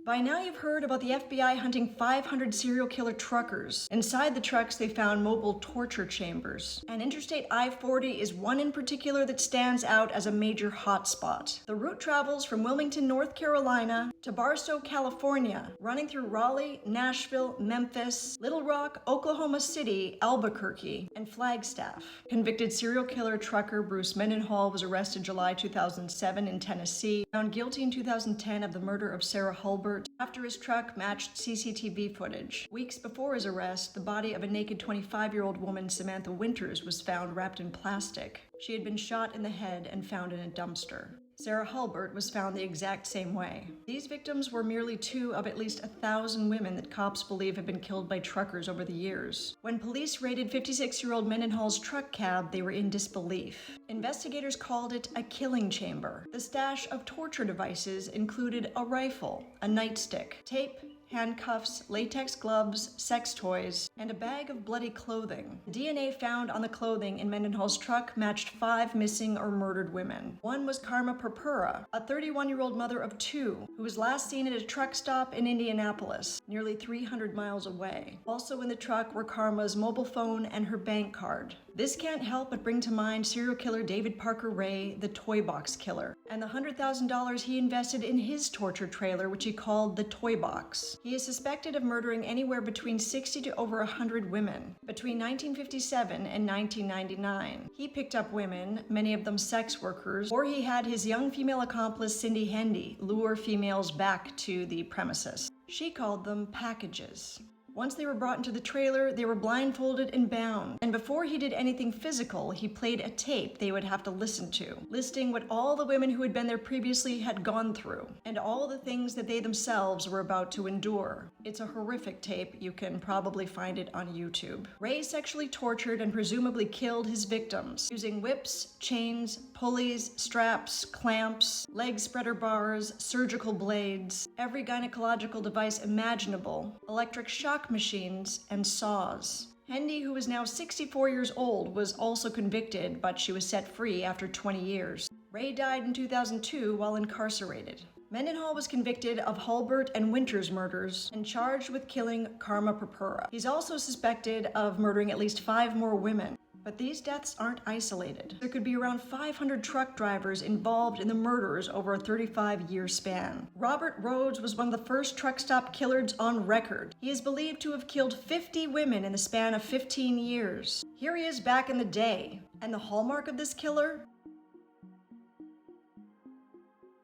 By now you've heard about the FBI hunting 500 serial killer truckers. Inside the trucks they found mobile torture chambers. And Interstate I-40 is one in particular that stands out as a major hotspot. The route travels from Wilmington, North Carolina to Barstow, California, running through Raleigh, Nashville, Memphis, Little Rock, Oklahoma City, Albuquerque, and Flagstaff. Convicted serial killer trucker Bruce Mendenhall was arrested July 2007 in Tennessee, found guilty in 2010 of the murder of Sarah Hulbert after his truck matched CCTV footage. Weeks before his arrest, the body of a naked 25-year-old woman, Samantha Winters, was found wrapped in plastic. She had been shot in the head and found in a dumpster. Sarah Hulbert was found the exact same way. These victims were merely two of at least 1,000 women that cops believe have been killed by truckers over the years. When police raided 56-year-old Mendenhall's truck cab, they were in disbelief. Investigators called it a killing chamber. The stash of torture devices included a rifle, a nightstick, tape, handcuffs, latex gloves, sex toys, and a bag of bloody clothing. The DNA found on the clothing in Mendenhall's truck matched 5 missing or murdered women. One was Karma Purpura, a 31-year-old mother of 2, who was last seen at a truck stop in Indianapolis, nearly 300 miles away. Also in the truck were Karma's mobile phone and her bank card. This can't help but bring to mind serial killer David Parker Ray, the Toy Box Killer, and the $100,000 he invested in his torture trailer, which he called the Toy Box. He is suspected of murdering anywhere between 60 to over 100 women. Between 1957 and 1999, he picked up women, many of them sex workers, or he had his young female accomplice Cindy Hendy lure females back to the premises. She called them packages. Once they were brought into the trailer, they were blindfolded and bound. And before he did anything physical, he played a tape they would have to listen to, listing what all the women who had been there previously had gone through, and all the things that they themselves were about to endure. It's a horrific tape. You can probably find it on YouTube. Ray sexually tortured and presumably killed his victims using whips, chains, pulleys, straps, clamps, leg spreader bars, surgical blades, every gynecological device imaginable, electric shock machines, and saws. Hendy, who is now 64 years old, was also convicted, but she was set free after 20 years. Ray died in 2002 while incarcerated. Mendenhall was convicted of Hulbert and Winters murders and charged with killing Karma Purpura. He's also suspected of murdering at least 5 more women. But these deaths aren't isolated. There could be around 500 truck drivers involved in the murders over a 35-year span. Robert Rhodes was one of the first truck stop killers on record. He is believed to have killed 50 women in the span of 15 years. Here he is back in the day. And the hallmark of this killer?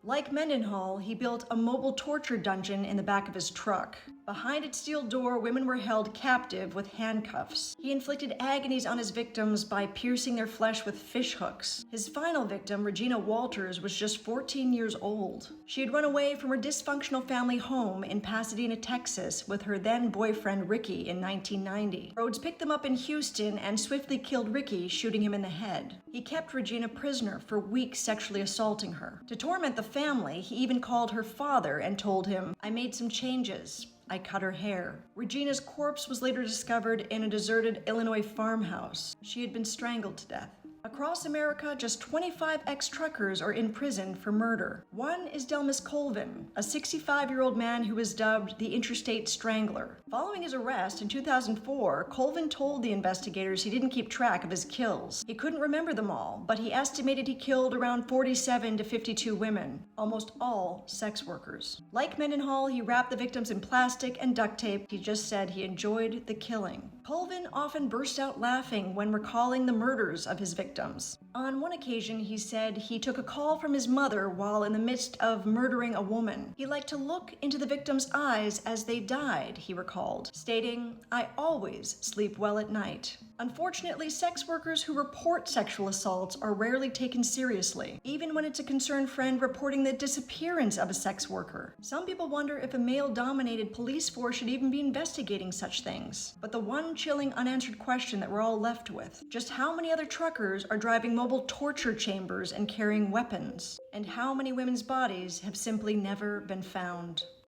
Like Mendenhall, he built a mobile torture dungeon in the back of his truck. Behind its steel door, women were held captive with handcuffs. He inflicted agonies on his victims by piercing their flesh with fish hooks. His final victim, Regina Walters, was just 14 years old. She had run away from her dysfunctional family home in Pasadena, Texas, with her then-boyfriend Ricky in 1990. Rhodes picked them up in Houston and swiftly killed Ricky, shooting him in the head. He kept Regina prisoner for weeks, sexually assaulting her. To torment the family, he even called her father and told him, "I made some changes. I cut her hair." Regina's corpse was later discovered in a deserted Illinois farmhouse. She had been strangled to death. Across America, just 25 ex-truckers are in prison for murder. One is Delmas Colvin, a 65-year-old man who was dubbed the Interstate Strangler. Following his arrest in 2004, Colvin told the investigators he didn't keep track of his kills. He couldn't remember them all, but he estimated he killed around 47 to 52 women, almost all sex workers. Like Mendenhall, he wrapped the victims in plastic and duct tape. He just said he enjoyed the killing. Colvin often burst out laughing when recalling the murders of his victims. On one occasion, he said he took a call from his mother while in the midst of murdering a woman. He liked to look into the victims' eyes as they died, he recalled, stating, "I always sleep well at night." Unfortunately, sex workers who report sexual assaults are rarely taken seriously, even when it's a concerned friend reporting the disappearance of a sex worker. Some people wonder if a male-dominated police force should even be investigating such things. But the one chilling unanswered question that we're all left with, just how many other truckers are driving mobile torture chambers and carrying weapons? And how many women's bodies have simply never been found?